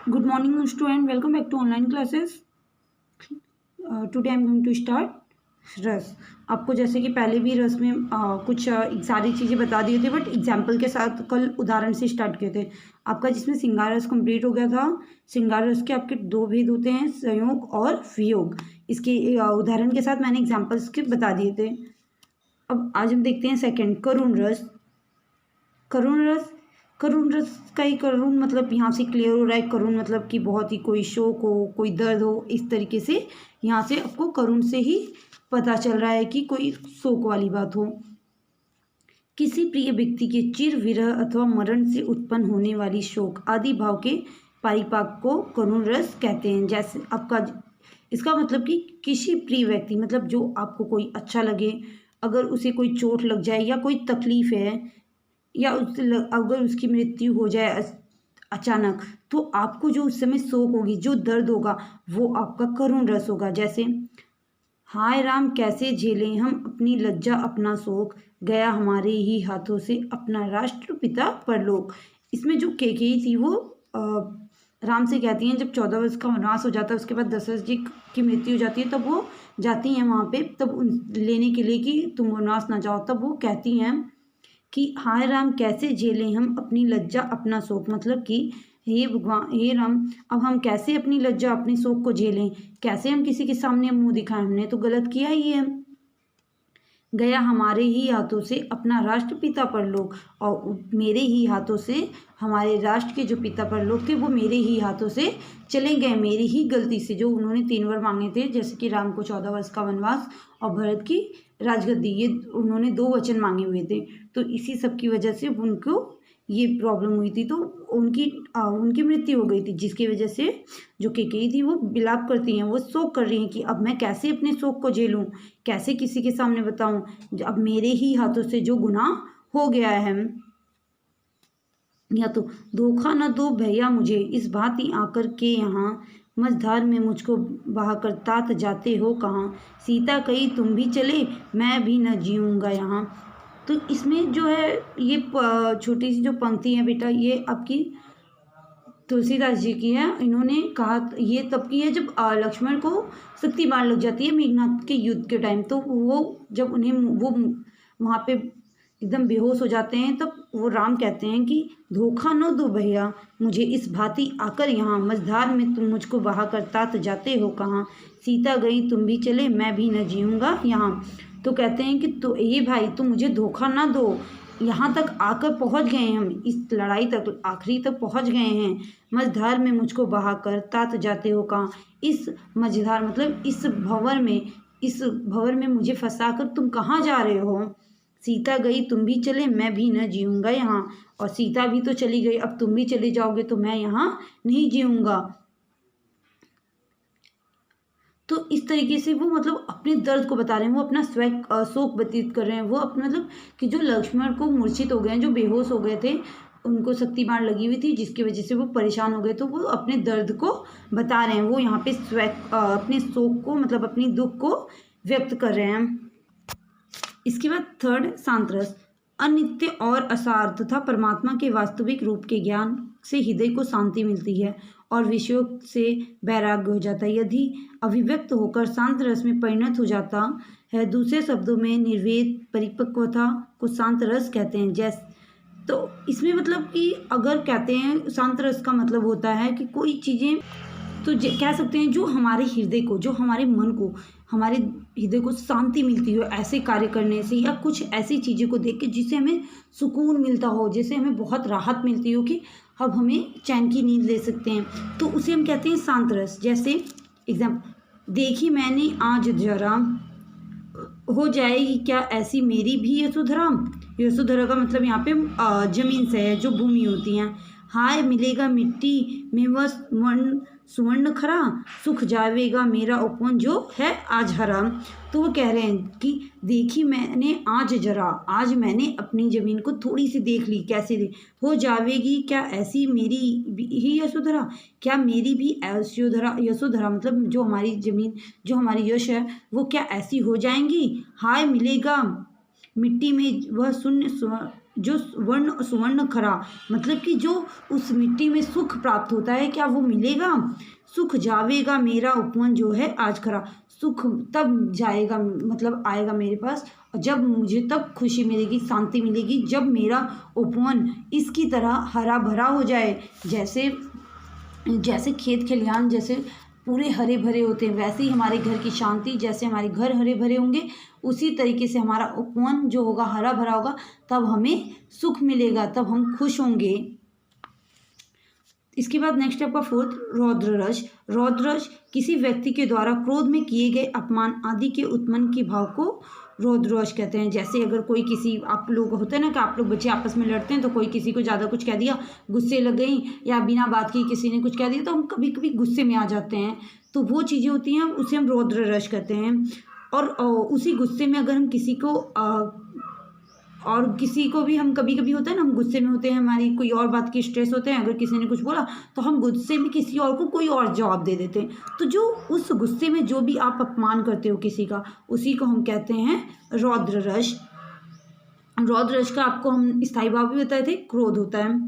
Good morning, student. Welcome back to online classes. Today I'm going to start रस। आपको जैसे कि पहले भी रस में कुछ सारी चीज़ें बता दिए थे, बट एग्जाम्पल के साथ कल उदाहरण से स्टार्ट किए थे। आपका जिसमें श्रृंगार रस कंप्लीट हो गया था। श्रृंगार रस के आपके दो भेद होते हैं, संयोग और वियोग। इसके उदाहरण के साथ मैंने एग्जाम्पल्स के बता दिए थे। अब आज हम देखते हैं सेकंड, करुण रस। करुण रस का ही करुण मतलब यहाँ से क्लियर हो रहा है। करुण मतलब कि बहुत ही कोई शोक हो, कोई दर्द हो, इस तरीके से यहाँ से आपको करुण से ही पता चल रहा है कि कोई शोक वाली बात हो। किसी प्रिय व्यक्ति के चिर विरह अथवा मरण से उत्पन्न होने वाली शोक आदि भाव के परिपाक को करुण रस कहते हैं। जैसे आपका इसका मतलब कि किसी प्रिय व्यक्ति मतलब जो आपको कोई अच्छा लगे, अगर उसे कोई चोट लग जाए या कोई तकलीफ है या अगर उसकी मृत्यु हो जाए अचानक, तो आपको जो उस समय शोक होगी, जो दर्द होगा, वो आपका करुण रस होगा। जैसे हाय राम कैसे झेलें हम अपनी लज्जा अपना शोक, गया हमारे ही हाथों से अपना राष्ट्रपिता परलोक। इसमें जो केकेयी थी वो राम से कहती हैं, जब 14 वर्ष का वनवास हो जाता है, उसके बाद दशरथ जी की मृत्यु हो जाती है, तब वो जाती हैं वहाँ पे तब लेने के लिए कि तुम वनवास ना जाओ। तब वो कहती हैं कि हाय राम कैसे झेलें हम अपनी लज्जा अपना शोक, मतलब कि हे भगवान, हे राम, अब हम कैसे अपनी लज्जा अपने शोक को झेलें, कैसे हम किसी के सामने मुंह दिखाएं, हमने तो गलत किया ही है। गया हमारे ही हाथों से अपना राष्ट्रपिता परलोक, और मेरे ही हाथों से हमारे राष्ट्र के जो पिता परलोक थे वो मेरे ही हाथों से चले गए, मेरी ही गलती से। जो उन्होंने 3 वर मांगे थे, जैसे कि राम को 14 वर्ष का वनवास और भरत की राजगद्दी, ये उन्होंने 2 वचन मांगे हुए थे। तो इसी सब की वजह से उनको ये प्रॉब्लम हुई थी, तो उनकी मृत्यु हो गई थी, जिसकी वजह से जो केकेयी थी वो विलाप करती हैं, वो शोक कर रही हैं कि अब मैं कैसे अपने शोक को झेलूं, कैसे किसी के सामने बताऊं, अब मेरे ही हाथों से जो गुनाह हो गया है। या तो धोखा न दो भैया मुझे इस भांति आकर के यहाँ, मझधार में मुझको बहाकर तात जाते हो कहाँ, सीता कही तुम भी चले मैं भी न जीऊँगा यहाँ। तो इसमें जो है ये छोटी सी जो पंक्ति है बेटा, ये आपकी तुलसीदास जी की है। इन्होंने कहा ये तब की है जब लक्ष्मण को शक्ति बाण लग जाती है मेघनाथ के युद्ध के टाइम। तो वो जब उन्हें वो वहाँ पे एकदम बेहोश हो जाते हैं, तब वो राम कहते हैं कि धोखा न दो भैया मुझे इस भांति आकर यहाँ, मझधार में तुम मुझको बहा कर तात जाते हो कहाँ, सीता गई तुम भी चले मैं भी न जीऊँगा यहाँ। तो कहते हैं कि तो ये भाई तुम मुझे धोखा ना दो, यहाँ तक आकर पहुँच गए हैं हम, इस लड़ाई तक आखिरी तक पहुँच गए हैं, मझधार में मुझको बहाकर तात जाते हो कहाँ। इस मझधार मतलब इस भंवर में मुझे फंसाकर तुम कहाँ जा रहे हो। सीता गई तुम भी चले मैं भी न जीऊँगा यहाँ, और सीता भी तो चली गई, अब तुम भी चले जाओगे तो मैं यहाँ नहीं जीऊँगा। तो इस तरीके से वो मतलब अपने दर्द को बता रहे हैं, वो अपना शोक व्यतीत कर रहे हैं। वो अपना मतलब कि जो लक्ष्मण को मूर्छित हो गए हैं, जो बेहोश हो गए थे, उनको शक्ति बाण लगी हुई थी, जिसकी वजह से वो परेशान हो गए, तो वो अपने दर्द को बता रहे हैं। वो यहाँ पे अपने शोक को मतलब अपनी दुख को व्यक्त कर रहे हैं। इसके बाद थर्ड, शांत रस। अनित्य और असार तथा परमात्मा के वास्तविक रूप के ज्ञान से हृदय को शांति मिलती है और विषयों से वैराग्य हो जाता है। यदि अभिव्यक्त होकर शांत रस में परिणत हो जाता है, दूसरे शब्दों में निर्वेद परिपक्वता को शांत रस कहते हैं। जैसे तो इसमें मतलब कि अगर कहते हैं शांत रस का मतलब होता है कि कोई चीज़ें तो कह सकते हैं जो हमारे हृदय को, जो हमारे मन को, हमारे हृदय को शांति मिलती हो ऐसे कार्य करने से, या कुछ ऐसी चीज़ों को देख के जिससे हमें सुकून मिलता हो, जिससे हमें बहुत राहत मिलती हो कि अब हमें चैन की नींद ले सकते हैं, तो उसे हम कहते हैं शांत रस। जैसे एग्जाम्पल, देखी मैंने आज जरा हो जाएगी क्या ऐसी मेरी भी यशोधरा। यशोधरा का मतलब यहाँ पे जमीन से है, जो भूमि होती है। हाय मिलेगा मिट्टी में वह सुवर्ण खरा, सुख जावेगा मेरा उपवन जो है आज हरा। तो वो कह रहे हैं कि देखी मैंने आज जरा, आज मैंने अपनी ज़मीन को थोड़ी सी देख ली, कैसे देख, हो जावेगी क्या ऐसी मेरी ही यशोधरा, क्या मेरी भी यशोधरा मतलब जो हमारी ज़मीन, जो हमारी यश है, वो क्या ऐसी हो जाएंगी। हाय मिलेगा मिट्टी में वह जो वर्ण सुवर्ण खरा, मतलब कि जो उस मिट्टी में सुख प्राप्त होता है, क्या वो मिलेगा? सुख जावेगा मेरा उपवन जो है आज खरा, सुख तब जाएगा, मतलब आएगा मेरे पास, और जब मुझे तब खुशी मिलेगी, शांति मिलेगी, जब मेरा उपवन इसकी तरह हरा भरा हो जाए। जैसे जैसे खेत खलिहान जैसे पूरे हरे भरे होते हैं, वैसे ही हमारे घर की शांति, जैसे हमारे घर हरे भरे होंगे उसी तरीके से हमारा उपवन जो होगा हरा भरा होगा, तब हमें सुख मिलेगा, तब हम खुश होंगे। इसके बाद नेक्स्ट है आपका फोर्थ, रौद्र रस। रौद्र रस किसी व्यक्ति के द्वारा क्रोध में किए गए अपमान आदि के उत्पन्न की भाव को रौद्र रस कहते हैं। जैसे अगर कोई किसी, आप लोग होते हैं ना कि आप लोग बच्चे आपस में लड़ते हैं, तो कोई किसी को ज़्यादा कुछ कह दिया, गुस्से लग गई, या बिना बात की किसी ने कुछ कह दिया, तो हम कभी कभी गुस्से में आ जाते हैं। तो वो चीज़ें होती हैं, उसे हम रौद्र रस कहते हैं। और उसी गुस्से में अगर हम किसी को और किसी को भी, हम कभी कभी होता है ना, हम गुस्से में होते हैं, हमारी कोई और बात की स्ट्रेस होते हैं, अगर किसी ने कुछ बोला तो हम गुस्से में किसी और को कोई और जवाब दे देते हैं। तो जो उस गुस्से में जो भी आप अपमान करते हो किसी का, उसी को हम कहते हैं रौद्र रस। रौद्र रस का आपको हम स्थायी भाव भी बताए थे, क्रोध होता है।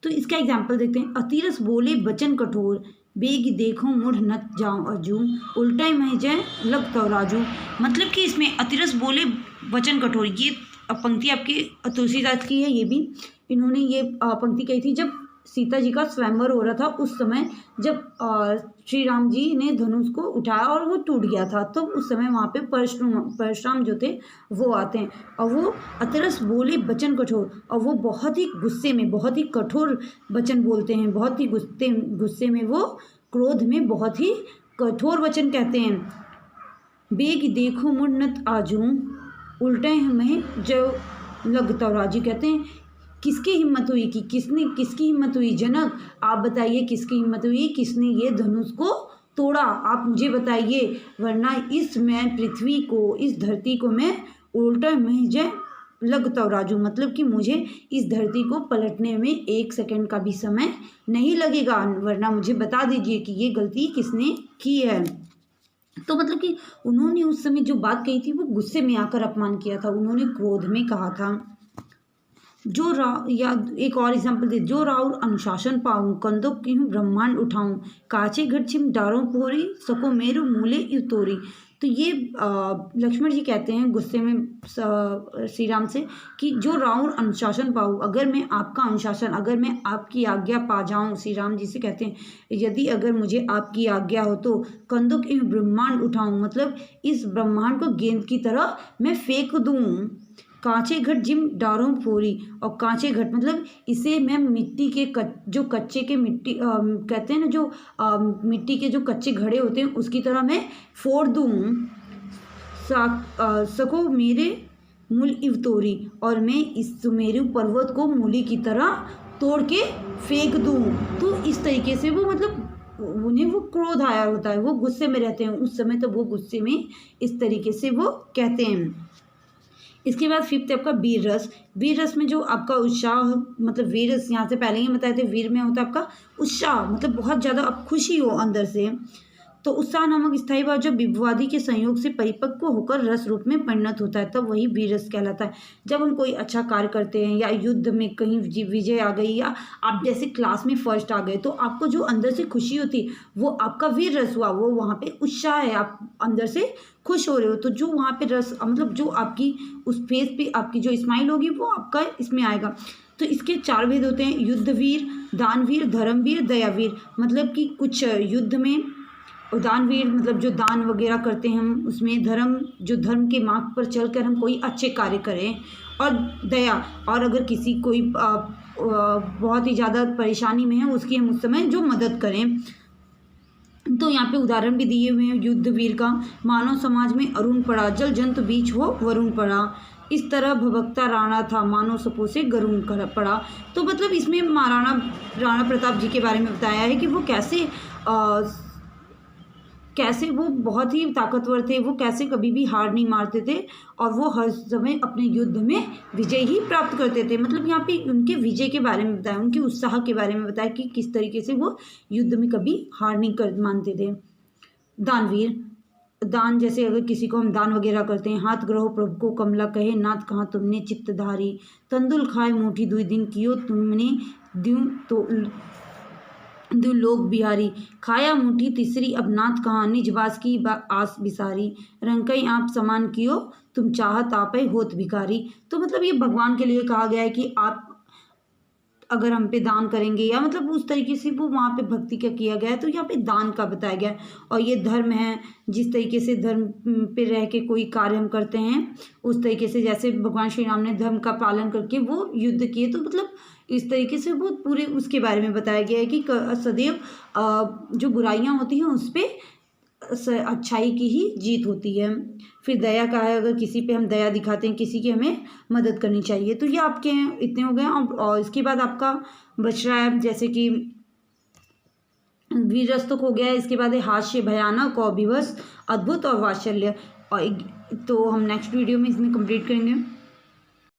तो इसका एग्जाम्पल देखते हैं। अतिरस बोले बचन कठोर, बेग देखो मुढ़ नत जाऊं अजू, उल्टा मैं जय लग तो राजू। मतलब कि इसमें अतिरस बोले वचन कठोर, ये पंक्ति आपकी तुलसीदास की है। ये भी इन्होंने ये पंक्ति कही थी जब सीता जी का स्वयंवर हो रहा था, उस समय जब श्री राम जी ने धनुष को उठाया और वो टूट गया था, तो उस समय वहाँ पे परशुराम जो थे वो आते हैं, और वो अतरस बोले वचन कठोर, और वो बहुत ही गुस्से में बहुत ही कठोर वचन बोलते हैं, बहुत ही गुस्से में वो क्रोध में बहुत ही कठोर वचन कहते हैं। बेग देखो मुन्नत आजू, उल्टे हमें जो लगता राजू, कहते हैं किसकी हिम्मत हुई कि किसकी हिम्मत हुई? जनक, आप बताइए किसकी हिम्मत हुई, किसने ये धनुष को तोड़ा? आप मुझे बताइए, वरना इस मैं पृथ्वी को, इस धरती को मैं उल्टा में जय लगता राजू, मतलब कि मुझे इस धरती को पलटने में 1 सेकंड का भी समय नहीं लगेगा, वरना मुझे बता दीजिए कि ये गलती किसने की है। तो मतलब कि उन्होंने उस समय जो बात कही थी वो गुस्से में आकर अपमान किया था, उन्होंने क्रोध में कहा था। या एक और एग्जाम्पल दे, जो राउर अनुशासन पाऊँ, कंदों की ब्रह्मांड उठाऊँ, काचे घट छिम डारों पोरी, सको मेरु मूले युतोरी। तो ये लक्ष्मण जी कहते हैं गुस्से में श्री राम से कि जो राउर अनुशासन पाऊँ, अगर मैं आपका अनुशासन, अगर मैं आपकी आज्ञा पा जाऊँ, श्री राम जी से कहते हैं यदि अगर मुझे आपकी आज्ञा हो तो कंदों की ब्रह्मांड उठाऊँ, मतलब इस ब्रह्मांड को गेंद की तरह मैं फेंक दूँ। कांचे घट जिम डारों फोरी, और कांचे घट मतलब इसे मैं मिट्टी के जो कच्चे के मिट्टी कहते हैं ना, जो मिट्टी के जो कच्चे घड़े होते हैं उसकी तरह मैं फोड़ दूँ। सको मेरे मूल इवतोरी, और मैं इस सुमेरु पर्वत को मूली की तरह तोड़ के फेंक दूँ। तो इस तरीके से वो, मतलब उन्हें वो क्रोध आया होता है, वो गुस्से में रहते हैं उस समय, तो वो गुस्से में इस तरीके से वो कहते हैं। इसके बाद 5th है आपका वीर रस। वीर रस में जो आपका उत्साह, मतलब वीर रस यहाँ से पहले ही बताए थे, वीर में होता है आपका उत्साह, मतलब बहुत ज़्यादा आप खुशी हो अंदर से। तो उत्साह नामक स्थायी भाव जब विभवादि के संयोग से परिपक्व होकर रस रूप में परिणत होता है, तब वही वीर रस कहलाता है। जब हम कोई अच्छा कार्य करते हैं, या युद्ध में कहीं विजय आ गई, या आप जैसे क्लास में फर्स्ट आ गए, तो आपको जो अंदर से खुशी होती वो आपका वीर रस हुआ, वो वहाँ पे उत्साह है, आप अंदर से खुश हो रहे हो। तो जो वहाँ पे रस, मतलब जो आपकी उस फेस पे आपकी जो स्माइल होगी वो आपका इसमें आएगा। तो इसके 4 भेद होते हैं, युद्धवीर, दानवीर, धर्मवीर, दयावीर। मतलब कि कुछ युद्ध में, दानवीर मतलब जो दान वगैरह करते हैं हम उसमें, धर्म जो धर्म के मार्ग पर चलकर हम कोई अच्छे कार्य करें, और दया, और अगर किसी कोई बहुत ही ज़्यादा परेशानी में है उसकी हम उस समय जो मदद करें। तो यहाँ पे उदाहरण भी दिए हुए हैं युद्धवीर का। मानव समाज में अरुण पड़ा, जल जंतु बीच हो वरुण पड़ा, इस तरह भभकता राणा था, मानव सपो से गरुण पड़ा। तो मतलब इसमें राणा प्रताप जी के बारे में बताया है कि वो कैसे वो बहुत ही ताकतवर थे, वो कैसे कभी भी हार नहीं मारते थे, और वो हर समय अपने युद्ध में विजय ही प्राप्त करते थे। मतलब यहाँ पे उनके विजय के बारे में बताया, उनके उत्साह के बारे में बताया कि किस तरीके से वो युद्ध में कभी हार नहीं मानते थे। दानवीर, दान, जैसे अगर किसी को हम दान वगैरह करते हैं, हाथ ग्रहो प्रभु को कमला कहे, नाथ कहाँ तुमने चित्तधारी, तंदुल खाए मुठी दुई दिन कियो तुमने, द्यूं तो दु लोक बिहारी, खाया मुठी तीसरी अब नाथ कहाँ, निजवास की आस बिसारी, रंकई आप समान कियो तुम चाहत आपे होत भिखारी। तो मतलब ये भगवान के लिए कहा गया है कि आप अगर हम पे दान करेंगे, या मतलब उस तरीके से वो वहाँ पे भक्ति का किया गया है, तो यहाँ पे दान का बताया गया है। और ये धर्म है, जिस तरीके से धर्म पे रह के कोई कार्य हम करते हैं, उस तरीके से जैसे भगवान श्री राम ने धर्म का पालन करके वो युद्ध किए, तो मतलब इस तरीके से वो पूरे उसके बारे में बताया गया है कि सदैव जो बुराइयाँ होती हैं उस पर अच्छाई की ही जीत होती है। फिर दया का है, अगर किसी पे हम दया दिखाते हैं, किसी की हमें मदद करनी चाहिए। तो ये आपके इतने हो गए। और इसके बाद आपका बच रहा है जैसे कि वीरस्तक हो गया है, इसके बाद है हास्य, भयानक और विवश, अद्भुत और वात्सल्य। और तो हम नेक्स्ट वीडियो में इसमें कंप्लीट करेंगे।